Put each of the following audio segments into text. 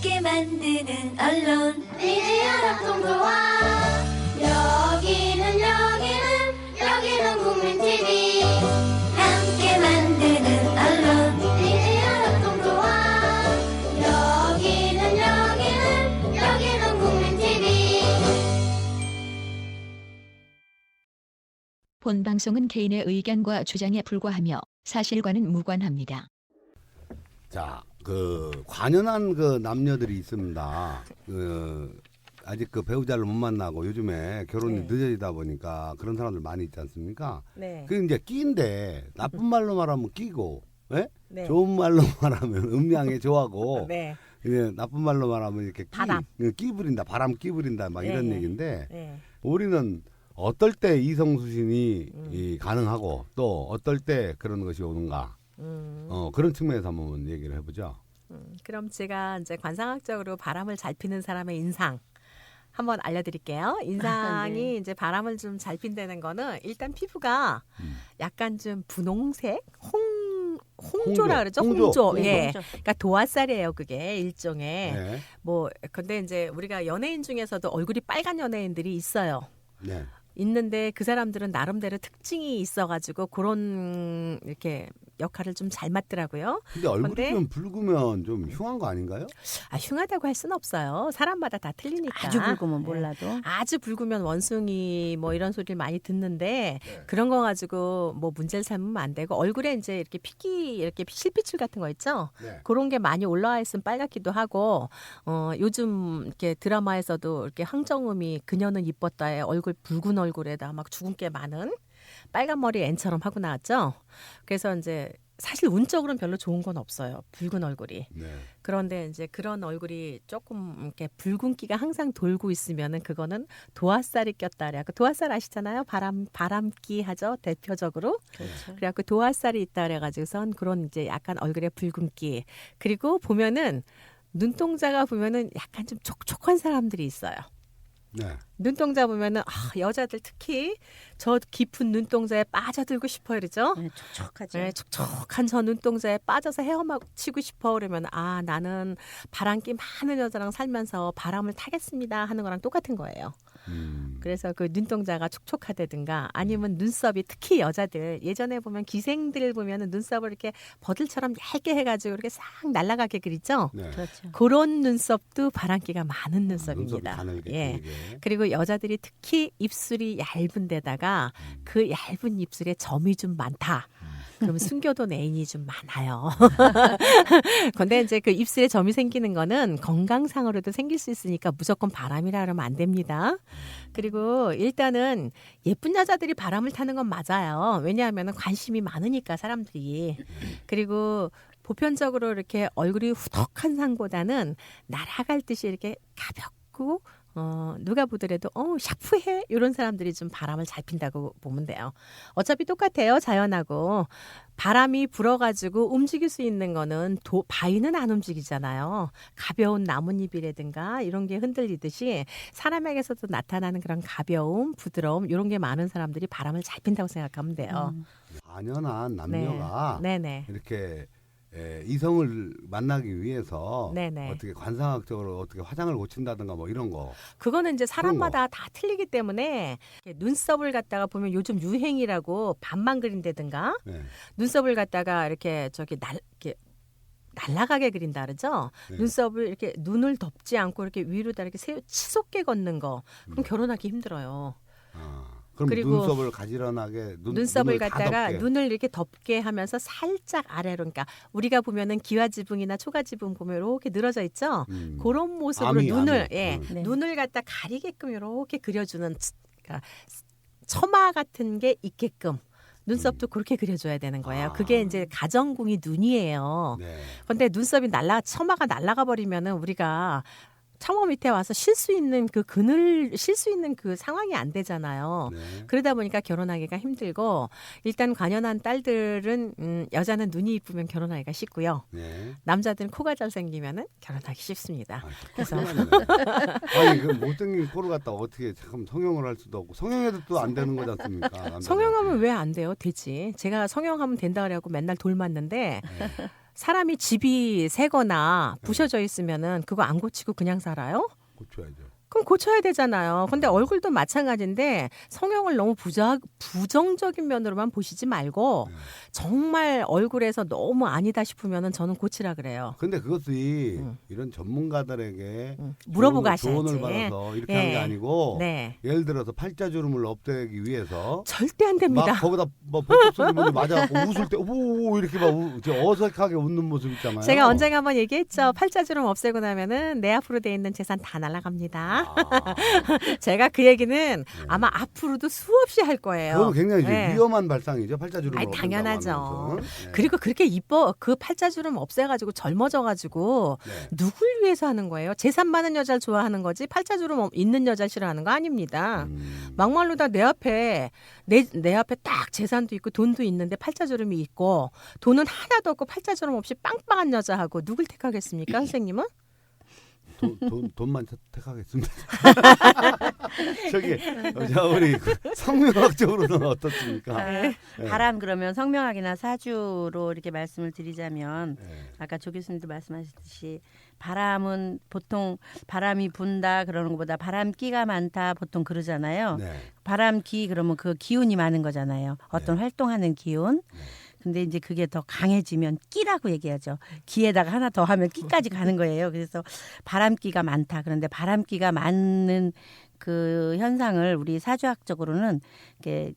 함께 만드는 언론 미디어 협동조합. 여기는 국민TV. 함께 만드는 언론 미디어 협동조합. 여기는 국민TV. 본 방송은 개인의 의견과 주장에 불과하며 사실과는 무관합니다. 자, 관연한 남녀들이 있습니다. 아직 배우자를 못 만나고 요즘에 결혼이 늦어지다 보니까 그런 사람들 많이 있지 않습니까? 네. 그 이제 끼인데 나쁜 말로 말하면 끼고, 예? 네. 좋은 말로 말하면 음양에 좋아하고, 네. 예, 나쁜 말로 말하면 이렇게 바람. 끼 부린다, 바람 끼 부린다, 막 이런 네. 얘기인데 네. 우리는 어떨 때 이성 수신이 가능하고 또 어떨 때 그런 것이 오는가? 그런 측면에서 한번 얘기를 해보죠. 그럼 제가 이제 관상학적으로 바람을 잘 피는 사람의 인상 한번 알려드릴게요. 인상이 네. 이제 바람을 좀 잘 핀다는 거는 일단 피부가 약간 좀 분홍색, 홍조라 그러죠? 홍조. 네, 예. 홍조. 그러니까 도화살이에요. 그게 일종의 네. 근데 이제 우리가 연예인 중에서도 얼굴이 빨간 연예인들이 있어요. 네. 있는데 그 사람들은 나름대로 특징이 있어가지고 그런 이렇게 역할을 좀 잘 맡더라고요. 근데 얼굴이 근데- 좀 붉으면 좀 흉한 거 아닌가요? 흉하다고 할 수는 없어요. 사람마다 다 틀리니까. 아주 붉으면 네. 몰라도. 아주 붉으면 원숭이 뭐 이런 소리를 많이 듣는데 그런 거 가지고 뭐 문제를 삼으면 안 되고 얼굴에 이제 이렇게 피기 이렇게 실핏줄 같은 거 있죠. 네. 그런 게 많이 올라와 있으면 빨갛기도 하고 요즘 이렇게 드라마에서도 이렇게 황정음이 그녀는 이뻤다에 얼굴 붉은 얼굴에다 막 주근깨 많은 빨간 머리 앤처럼 하고 나왔죠. 그래서 이제 사실 운적으로는 별로 좋은 건 없어요. 붉은 얼굴이. 네. 그런데 이제 그런 얼굴이 조금 이렇게 붉은기가 항상 돌고 있으면은 그거는 도화살이 꼈다래. 그 도화살 아시잖아요. 바람기 하죠. 대표적으로. 그렇죠. 그래갖고 도화살이 있다 그래가지고선 그런 이제 약간 얼굴에 붉은기. 그리고 보면은 눈동자가 보면은 약간 좀 촉촉한 사람들이 있어요. 네. 눈동자 보면은 여자들 특히 저 깊은 눈동자에 빠져들고 싶어 그러죠. 네, 촉촉하죠. 네, 촉촉한 저 눈동자에 빠져서 헤엄하고 치고 싶어 그러면 나는 바람기 많은 여자랑 살면서 바람을 타겠습니다 하는 거랑 똑같은 거예요. 그래서 그 눈동자가 촉촉하다든가 아니면 눈썹이 특히 여자들 예전에 보면 기생들 보면은 눈썹을 이렇게 버들처럼 얇게 해가지고 이렇게 싹 날아가게 그리죠. 네. 그렇죠. 그런 눈썹도 바람기가 많은 눈썹이 눈썹입니다. 가늘게. 예. 길게. 그리고 여자들이 특히 입술이 얇은 데다가 그 얇은 입술에 점이 좀 많다. 그럼 숨겨둔 애인이 좀 많아요. 근데 이제 그 입술에 점이 생기는 거는 건강상으로도 생길 수 있으니까 무조건 바람이라 그러면 안 됩니다. 그리고 일단은 예쁜 여자들이 바람을 타는 건 맞아요. 왜냐하면 관심이 많으니까 사람들이. 그리고 보편적으로 이렇게 얼굴이 후덕한 상보다는 날아갈 듯이 이렇게 가볍고 누가 보더라도 샤프해 이런 사람들이 좀 바람을 잘 핀다고 보면 돼요. 어차피 똑같아요. 자연하고 바람이 불어가지고 움직일 수 있는 거는 바위는 안 움직이잖아요. 가벼운 나뭇잎이라든가 이런 게 흔들리듯이 사람에게서도 나타나는 그런 가벼움, 부드러움 이런 게 많은 사람들이 바람을 잘 핀다고 생각하면 돼요. 관연한 남녀가 네네. 이렇게 이성을 만나기 위해서 네네. 어떻게 관상학적으로 어떻게 화장을 고친다든가 뭐 이런 거. 그거는 이제 사람마다 다 틀리기 때문에 눈썹을 갖다가 보면 요즘 유행이라고 반만 그린다든가 네. 눈썹을 갖다가 이렇게 이렇게 날아가게 그린다 그러죠. 네. 눈썹을 이렇게 눈을 덮지 않고 이렇게 위로다 이렇게 치솟게 걷는 거. 그럼 결혼하기 힘들어요. 그럼 그리고 눈썹을 가지런하게 눈썹을 눈을 다 갖다가 덮게. 눈을 이렇게 덮게 하면서 살짝 아래로 그러니까 우리가 보면은 기와지붕이나 초가지붕 보면 이렇게 늘어져 있죠. 그런 모습으로 암이, 눈을 암이. 예 네. 눈을 갖다 가리게끔 이렇게 그려주는 그러니까 처마 같은 게 있게끔 눈썹도 그렇게 그려줘야 되는 거예요. 그게 이제 가정궁이 눈이에요. 네. 근데 눈썹이 처마가 날아가 버리면은 우리가 창호 밑에 와서 쉴 수 있는 그 그늘 쉴 수 있는 그 상황이 안 되잖아요. 네. 그러다 보니까 결혼하기가 힘들고 일단 관연한 딸들은 여자는 눈이 이쁘면 결혼하기가 쉽고요. 네. 남자들은 코가 잘생기면은 결혼하기 쉽습니다. 그래서 아니 그 못생긴 코를 갖다 어떻게 참 성형을 할 수도 없고 성형해도 또 안 되는 거지 않습니까? 남자들한테. 성형하면 왜 안 돼요? 되지. 제가 성형하면 된다 그래갖고 맨날 돌 맞는데 사람이 집이 새거나 부셔져 있으면은 그거 안 고치고 그냥 살아요? 고쳐야죠. 그럼 고쳐야 되잖아요. 근데 얼굴도 마찬가지인데 성형을 너무 부정적인 면으로만 보시지 말고 정말 얼굴에서 너무 아니다 싶으면은 저는 고치라 그래요. 근데 그것이 이런 전문가들에게 물어보고 조언을 하셔야지. 받아서 이렇게 예. 하는 게 아니고 네. 예를 들어서 팔자주름을 없애기 위해서 절대 안 됩니다. 막 거기다 뭐 보톡스 분이 맞아갖고 웃을 때 오 이렇게 막 어색하게 웃는 모습 있잖아요. 제가 언젠가 한번 얘기했죠. 팔자주름 없애고 나면은 내 앞으로 돼 있는 재산 다 날아갑니다. 제가 그 얘기는 아마 앞으로도 수없이 할 거예요. 그건 굉장히 네. 위험한 발상이죠. 팔자주름을 아니, 없앤다고 당연하죠. 하는 것은. 네. 그리고 그렇게 이뻐 그 팔자주름 없애가지고 젊어져가지고 네. 누굴 위해서 하는 거예요? 재산 많은 여자를 좋아하는 거지 팔자주름 있는 여자 싫어하는 거 아닙니다. 막말로 다 내 앞에 내 앞에 딱 재산도 있고 돈도 있는데 팔자주름이 있고 돈은 하나도 없고 팔자주름 없이 빵빵한 여자하고 누굴 택하겠습니까, 선생님은? 돈만 택하겠습니다. 저기 자 우리 성명학적으로는 어떻습니까? 네. 바람 그러면 성명학이나 사주로 이렇게 말씀을 드리자면 네. 아까 조 교수님도 말씀하셨듯이 바람은 보통 바람이 분다 그러는 것보다 바람기가 많다 보통 그러잖아요. 네. 바람기 그러면 그 기운이 많은 거잖아요. 어떤 활동하는 기운. 근데 이제 그게 더 강해지면 끼라고 얘기하죠. 기에다가 하나 더 하면 끼까지 가는 거예요. 그래서 바람기가 많다. 그런데 바람기가 많은 그 현상을 우리 사주학적으로는 이렇게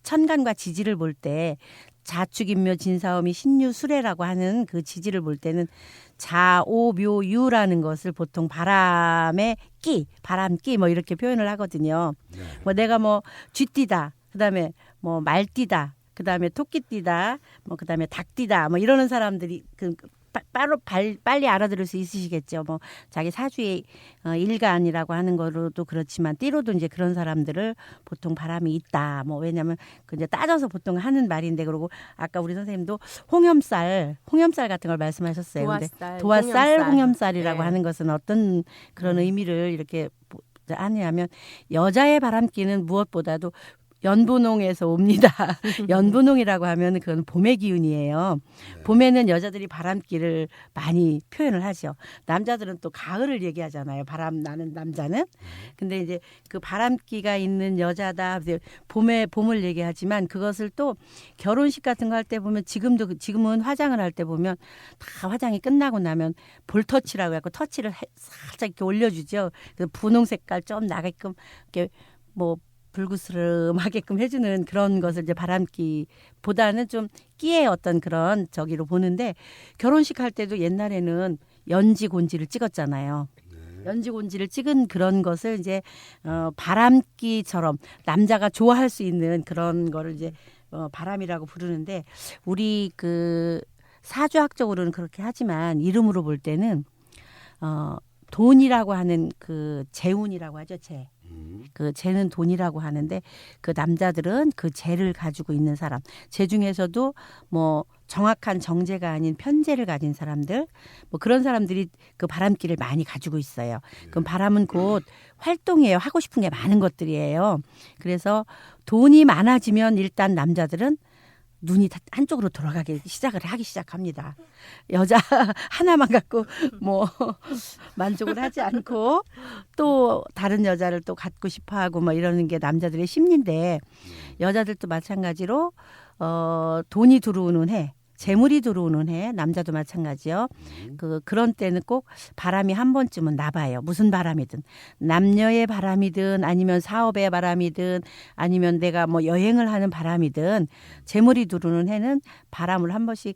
천간과 지지를 볼 때 자축인묘 진사오미 신유수래라고 하는 그 지지를 볼 때는 자오묘유라는 것을 보통 바람의 끼, 바람끼 뭐 이렇게 표현을 하거든요. 뭐 내가 뭐 쥐띠다, 그다음에 뭐 말띠다, 그다음에 토끼띠다, 뭐 그다음에 닭띠다, 뭐 이러는 사람들이 빨리 알아들을 수 있으시겠죠. 뭐 자기 사주의 일간이라고 하는 거로도 그렇지만 띠로도 이제 그런 사람들을 보통 바람이 있다. 뭐 왜냐하면 그 이제 따져서 보통 하는 말인데 그러고 아까 우리 선생님도 홍염살 같은 걸 말씀하셨어요. 근데 도화살, 홍염살이라고 네. 하는 것은 어떤 그런 의미를 이렇게 하냐면 여자의 바람기는 무엇보다도 연분홍에서 옵니다. 연분홍이라고 하면 그건 봄의 기운이에요. 봄에는 여자들이 바람기를 많이 표현을 하죠. 남자들은 또 가을을 얘기하잖아요. 바람 나는 남자는. 근데 이제 그 바람기가 있는 여자다. 봄을 얘기하지만 그것을 또 결혼식 같은 거 할 때 보면 지금은 화장을 할 때 보면 다 화장이 끝나고 나면 볼터치라고 해서 터치를 살짝 이렇게 올려주죠. 그래서 분홍 색깔 좀 나게끔 이렇게 뭐 불구스름하게끔 해주는 그런 것을 이제 바람기보다는 좀 끼의 어떤 그런 저기로 보는데 결혼식 할 때도 옛날에는 연지곤지를 찍었잖아요. 연지곤지를 찍은 그런 것을 이제 바람기처럼 남자가 좋아할 수 있는 그런 거를 이제 바람이라고 부르는데 우리 그 사주학적으로는 그렇게 하지만 이름으로 볼 때는 돈이라고 하는 그 재운이라고 하죠. 그 재는 돈이라고 하는데 그 남자들은 그 재를 가지고 있는 사람, 재 중에서도 뭐 정확한 정재가 아닌 편재를 가진 사람들, 뭐 그런 사람들이 그 바람기를 많이 가지고 있어요. 그럼 바람은 곧 활동이에요. 하고 싶은 게 많은 것들이에요. 그래서 돈이 많아지면 일단 남자들은 눈이 한쪽으로 돌아가기 시작합니다. 여자 하나만 갖고 뭐 만족을 하지 않고 또 다른 여자를 또 갖고 싶어하고 뭐 이러는 게 남자들의 심리인데 여자들도 마찬가지로 돈이 들어오는 해, 재물이 들어오는 해, 남자도 마찬가지요. 그런 때는 꼭 바람이 한 번쯤은 나봐요. 무슨 바람이든 남녀의 바람이든 아니면 사업의 바람이든 아니면 내가 뭐 여행을 하는 바람이든 재물이 들어오는 해는 바람을 한 번씩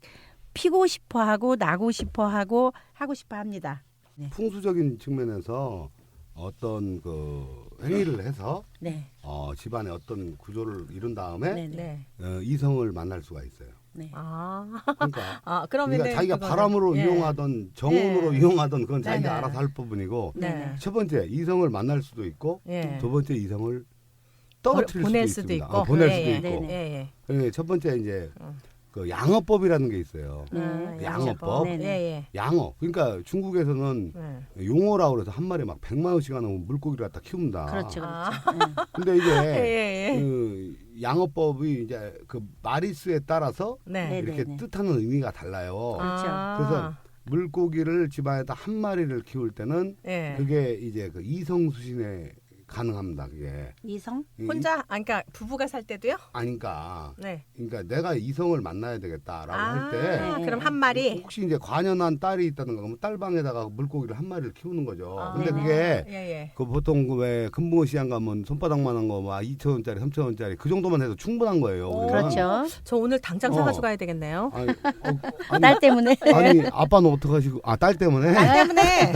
피고 싶어하고 나고 싶어하고 하고 싶어합니다. 네. 풍수적인 측면에서 어떤 그 행위를 해서 네. 집안의 어떤 구조를 이룬 다음에 네. 이성을 만날 수가 있어요. 네. 그러니까 그러면 그러니까 자기가 바람으로 이용하던 정운으로 이용하던 그건 자기가 네네. 알아서 할 부분이고 네. 첫 번째 이성을 만날 수도 있고 두 번째 이성을 떨어뜨릴 보낼 수도 수도 있습니다. 있고. 보낼 예, 수도 예. 있고. 네. 그러니까 첫 번째 이제 그 양어법이라는 게 있어요. 양어법. 네네. 양어. 그러니까 중국에서는 용어라고 그래서 한 마리에 막 100만 원씩 하는 물고기를 갖다 키웁니다. 그렇죠. 근데 이게 예. 그 양어법이 이제 그 마리수에 따라서 네. 네. 이렇게 뜻하는 의미가 달라요. 아. 그래서 물고기를 집안에다 한 마리를 키울 때는 예. 그게 이제 그 이성수신에 가능합니다. 그게 이성? 혼자 그러니까 부부가 살 때도요? 아니까. 네. 그러니까 내가 이성을 만나야 되겠다라고 할 때 그럼 한 마리. 혹시 이제 관연한 딸이 있다든가 그러면 딸방에다가 물고기를 한 마리를 키우는 거죠. 아. 근데 그게 예. 그 보통 그 왜 금붕어 시장 가면 손바닥만한 거 막 2,000원짜리, 3,000원짜리 그 정도만 해도 충분한 거예요. 오. 우리는. 그렇죠. 저 오늘 당장 사가지고 가야 되겠네요. 아니, 아니, 딸 때문에. 아니 아빠는 어떡하시고 딸 때문에? 딸 때문에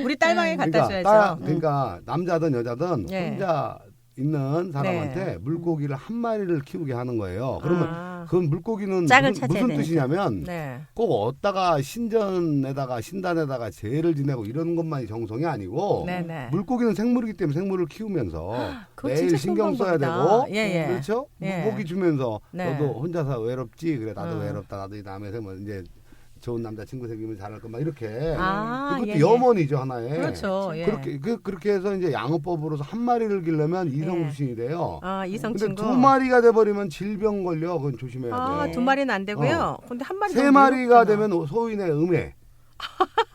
우리 딸방에 갖다 줘야죠. 그러니까 남자든 여자든 예. 혼자 있는 사람한테 네. 물고기를 한 마리를 키우게 하는 거예요. 그러면 아. 그건 물고기는 짝을 무슨, 찾아야 무슨 되니까. 뜻이냐면 네. 꼭 얻다가 신전에다가 신단에다가 제를 지내고 이런 것만이 정성이 아니고 네네. 물고기는 생물이기 때문에 생물을 키우면서 그거 매일 진짜 신경 좋은 써야 방법이다. 되고 예. 그렇죠? 예. 물고기 주면서 네. 너도 혼자서 외롭지 그래 나도 음. 외롭다 나도 이 다음에 뭐 이제 좋은 남자 친구 생기면 잘할 거막 이렇게 아, 이것도 예. 염원이죠 하나의 그렇죠. 예. 그렇게 해서 이제 양어법으로서 한 마리를 기르면 이성수신이 돼요. 아, 이성 근데 친구. 두 마리가 돼버리면 질병 걸려. 그건 조심해야 아, 돼. 두 마리는 안 되고요. 근데 한 마리 세 너무 마리가 외롭잖아. 되면 소인의 음해.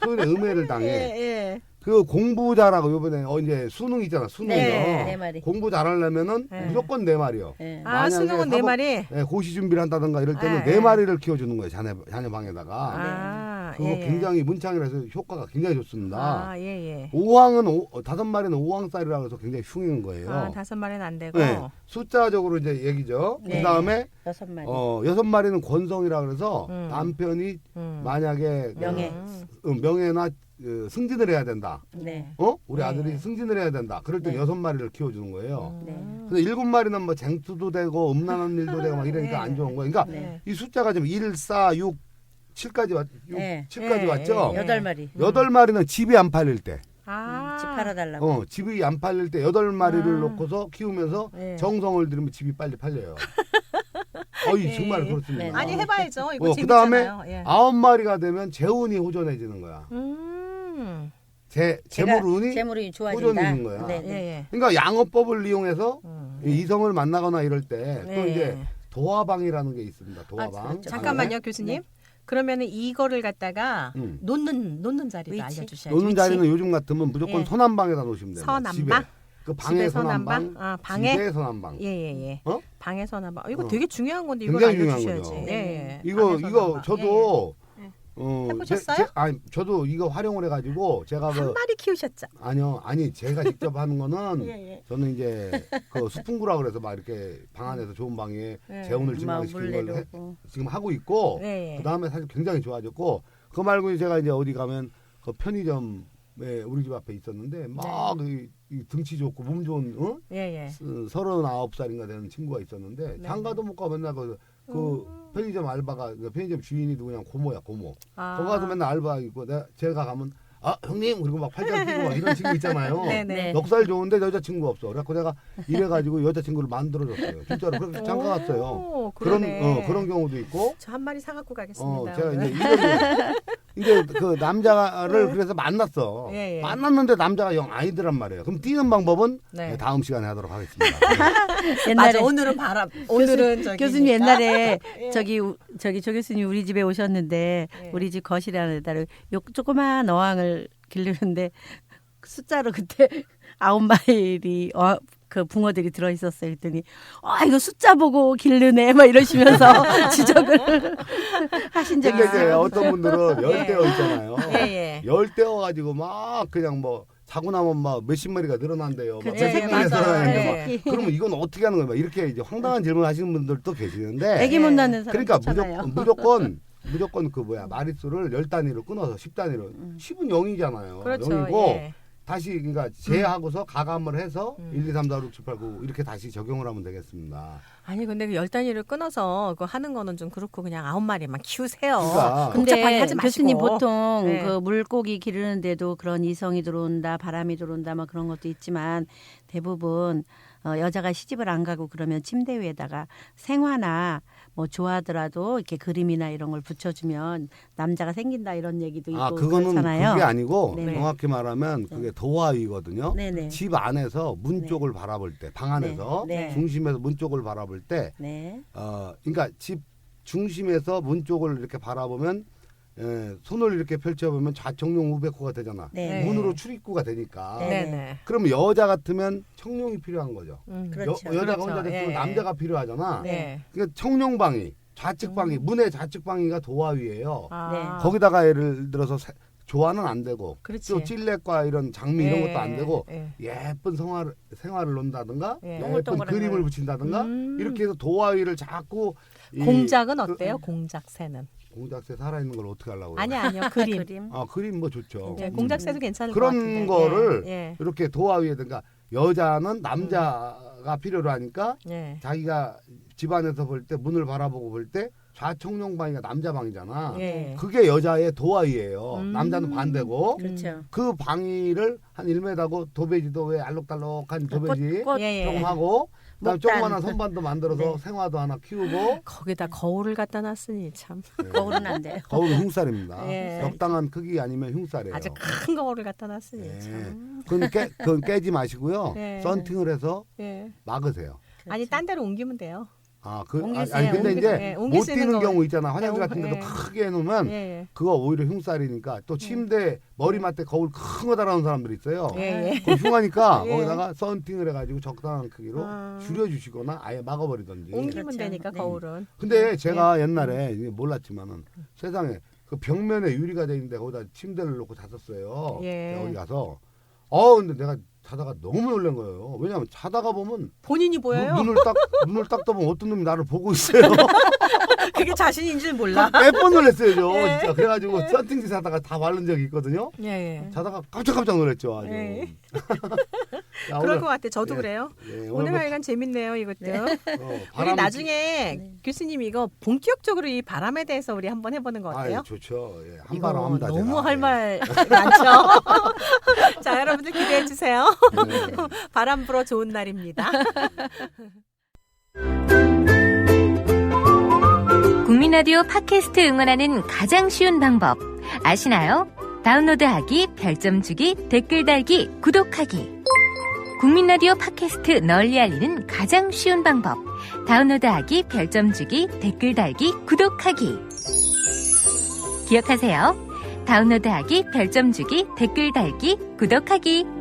소인의 음해를 당해. 예. 그 공부 잘하고 요번에 이제 수능 있잖아. 수능이요. 네 마리. 공부 잘하려면은 네. 무조건 네 마리요. 네. 아, 만약에 수능은 네 사법- 마리. 네, 고시 준비를 한다든가 이럴 때는 네, 네 마리를 키워주는 거예요. 자녀 방에다가. 아, 그거 굉장히 문창이라서 효과가 굉장히 좋습니다. 아, 예. 5항은 다섯 마리는 5항살이라고 해서 굉장히 흉인 거예요. 아, 다섯 마리는 안 되고. 네. 숫자적으로 이제 얘기죠. 네. 그다음에 6마리. 여섯 마리는 권성이라 그래서 음. 남편이 음. 만약에 명예. 명예나 승진을 해야 된다. 네. 우리 네. 아들이 승진을 해야 된다. 그럴 때 네. 6마리를 키워주는 거예요. 네. 근데 7마리는 뭐 쟁투도 되고 음란한 일도 되고 막 이러니까 네. 안 좋은 거예요. 그러니까 네. 이 숫자가 지금 1, 4, 6, 7까지 왔, 6, 네. 7까지 네. 왔죠. 네. 8마리. 8마리는 집이 안 팔릴 때. 아. 집 팔아달라고. 집이 안 팔릴 때 8마리를 아. 놓고서 키우면서 네. 정성을 들이면 집이 빨리 팔려요. 네. 정말 그렇습니다. 네. 아니 해봐야죠. 이거 그다음에 재밌잖아요. 예. 9마리가 되면 재운이 호전해지는 거야. 재물운이 재물이 좋아진다. 호전이 있는 거야. 네, 예, 네. 예. 그러니까 양어법을 이용해서 이 이성을 만나거나 이럴 때 또 네. 이제 도화방이라는 게 있습니다. 도화방. 그렇죠. 잠깐만요, 교수님. 네. 그러면은 이거를 갖다가 음. 놓는 자리도 위치. 알려주셔야죠. 노는 위치. 자리는 요즘 같으면 무조건 예. 서남방에다 놓으시면 됩니다. 서남방? 집에. 그 방에 집에 서남방, 서남방? 아, 방에? 집에 서남방. 예. 어? 방에 서남방. 이거 어. 되게 중요한 건데 이걸 굉장히 중요한 알려주셔야지. 거죠. 예. 이거 방에 서남방. 저도 예, 예. 어, 해보셨어요? 아니 저도 이거 활용을 해가지고 제가 한 마리 키우셨죠? 아니 제가 직접 하는 거는 예. 저는 이제 그 수풍구라 그래서 막 이렇게 방 안에서 좋은 방에 네. 재운을 막 증강시키는 걸 물레로고. 지금 하고 있고 네. 그 다음에 사실 굉장히 좋아졌고 그거 말고 제가 이제 어디 가면 그 편의점에 우리 집 앞에 있었는데 막 이 등치 좋고 몸 좋은 예. 39살인가 되는 친구가 있었는데 네. 장가도 못 가 맨날 그 편의점 알바가 그 편의점 주인이 그냥 고모야 고모. 아. 거기 가서 맨날 알바 있고 제가 가면 아 형님 그리고 막 팔짱 끼고 막 이런 친구 있잖아요. 네네. 넉살 좋은데 여자친구 없어. 그래갖고 내가 이래가지고 여자친구를 만들어줬어요. 진짜로 그렇게 장가 갔어요. 오, 그런 그러네. 그런 경우도 있고. 저 한 마리 사갖고 가겠습니다. 제가 오늘. 이제 그 남자를 그래서 만났어. 예. 만났는데 남자가 영 아니더란 말이에요. 그럼 뛰는 방법은 네. 다음 시간에 하도록 하겠습니다. 옛날에 맞아, 오늘은 바람. 오늘은 저기 교수님 옛날에 예. 저기 조 교수님 우리 집에 오셨는데 예. 우리 집 거실에 안에다가 요 조그마한 어항을 기르는데 숫자로 그때 9마리 그 붕어들이 들어 있었어요. 그랬더니 이거 숫자 보고 기르네 막 이러시면서 지적을 하신 적이 근데 이제 있어요. 어떤 분들은 열대어 있잖아요. 예. 열대어 가지고 막 그냥 뭐 자고 나면 막 몇십 마리가 늘어난대요. 막 그쵸, 몇십 예, 마리가 맞아요. 늘어나는데 예. 막 그러면 이건 어떻게 하는 거야? 막 이렇게 이제 황당한 질문 하시는 분들도 계시는데 애기 못 낳는 사람 그러니까 좋잖아요. 무조건 그 마리수를 10단위로 끊어서 10단위로 10은 0이잖아요. 그렇죠. 0이고 예. 다시 그러니까 제하고서 가감을 해서 1, 2, 3, 4, 5, 6, 7, 8, 9 이렇게 다시 적용을 하면 되겠습니다. 아니 근데 그 10단위를 끊어서 그거 하는 거는 좀 그렇고 그냥 9마리만 키우세요. 그러니까. 복잡하게 근데 하지 마시고. 교수님 보통 네. 그 물고기 기르는데도 그런 이성이 들어온다, 바람이 들어온다, 막 그런 것도 있지만 대부분 여자가 시집을 안 가고 그러면 침대 위에다가 생화나 뭐 좋아하더라도 이렇게 그림이나 이런 걸 붙여주면 남자가 생긴다 이런 얘기도 있고 그거는 그렇잖아요. 그게 아니고 네네. 정확히 말하면 그게 도화위거든요. 네네. 집 안에서 문 네. 쪽을 바라볼 때, 방 안에서 네. 중심에서 문 쪽을 바라볼 때, 네. 그러니까 집 중심에서 문 쪽을 이렇게 바라보면 손을 이렇게 펼쳐보면 좌청룡 우백호가 되잖아. 네. 문으로 출입구가 되니까. 네. 네네. 그러면 여자 같으면 청룡이 필요한 거죠. 그렇죠. 여자가 그렇죠. 혼자 됐으면 예. 남자가 필요하잖아. 네. 그러니까 청룡방위, 좌측방위, 문의 좌측방위가 도화위예요. 아. 거기다가 예를 들어서 조화는 안 되고 그렇지. 또 찔레과 이런 장미 이런 예. 것도 안 되고 예. 예쁜 생활을 놓는다든가 예. 예쁜 동글동글한 그림을 걸. 붙인다든가 이렇게 해서 도화위를 자꾸 공작은 어때요? 공작새는? 공작새 살아있는 걸 어떻게 하려고 그래요? 아니요. 그림. 그림 뭐 좋죠. 네, 공작새도 괜찮을 것 그런 같은데. 거를 예. 이렇게 도화위에 그러니까 여자는 남자가 필요로 하니까 예. 자기가 집안에서 볼 때 문을 바라보고 볼 때 좌청룡방이가 남자 방이잖아. 예. 그게 여자의 도화위예요. 남자는 반대고 그렇죠. 그 방위를 한 1m고 도배지도 왜 알록달록한 도배지 꽃, 예, 예. 조금 하고 그다음 목단. 조그마한 선반도 만들어서 네. 생화도 하나 키우고 거기다 거울을 갖다 놨으니 참 거울은 안 돼요. 거울은 흉살입니다. 예. 적당한 크기 아니면 흉살이에요. 아주 큰 거울을 갖다 놨으니 예. 참. 그건 깨지 마시고요. 예. 썬팅을 해서 예. 막으세요. 아니 딴 데로 옮기면 돼요. 옮기세요. 아니 근데 이제 예, 옮길 못 수 있는 뛰는 거. 경우 있잖아. 화장실 예, 같은 데도 예. 크게 해놓으면 예. 예. 그거 오히려 흉살이니까 또 침대 머리맡에 거울 큰 거 달아놓은 사람들 있어요. 예, 예. 그거 흉하니까 예. 거기다가 썬팅을 해가지고 적당한 크기로 아. 줄여주시거나 아예 막아버리던지. 옮기면 그렇죠. 되니까 네. 거울은. 근데 제가 옛날에 이게 몰랐지만은 세상에 그 벽면에 유리가 돼 있는데 거기다 침대를 놓고 잤었어요. 예. 어디 가서. 근데 내가 자다가 너무 놀란 거예요. 왜냐하면 자다가 보면 본인이 보여요? 눈을 딱 떠보면 어떤 놈이 나를 보고 있어요. 그게 자신인 줄 몰라. 몇번 놀랐어요, 저 예. 진짜. 그래가지고 썬팅지 하다가 다 바른 적이 있거든요. 예, 예. 자다가 깜짝깜짝 놀랐죠, 아주. 예. 자, 그럴 오늘, 것 같아. 저도 예. 그래요. 예, 오늘 뭐, 하여간 재밌네요, 이것도. 우리 바람- 나중에 교수님 이거 본격적으로 이 바람에 대해서 우리 한번 해보는 거 어때요? 아유, 좋죠. 예, 한 이거 바람 합니다. 너무 제가. 할 말 많죠? 자, 여러분들 기대해 주세요. 예. 바람 불어 좋은 날입니다. 국민라디오 팟캐스트 응원하는 가장 쉬운 방법 아시나요? 다운로드하기, 별점 주기, 댓글 달기, 구독하기. 국민라디오 팟캐스트 널리 알리는 가장 쉬운 방법. 다운로드하기, 별점 주기, 댓글 달기, 구독하기. 기억하세요. 다운로드하기, 별점 주기, 댓글 달기, 구독하기.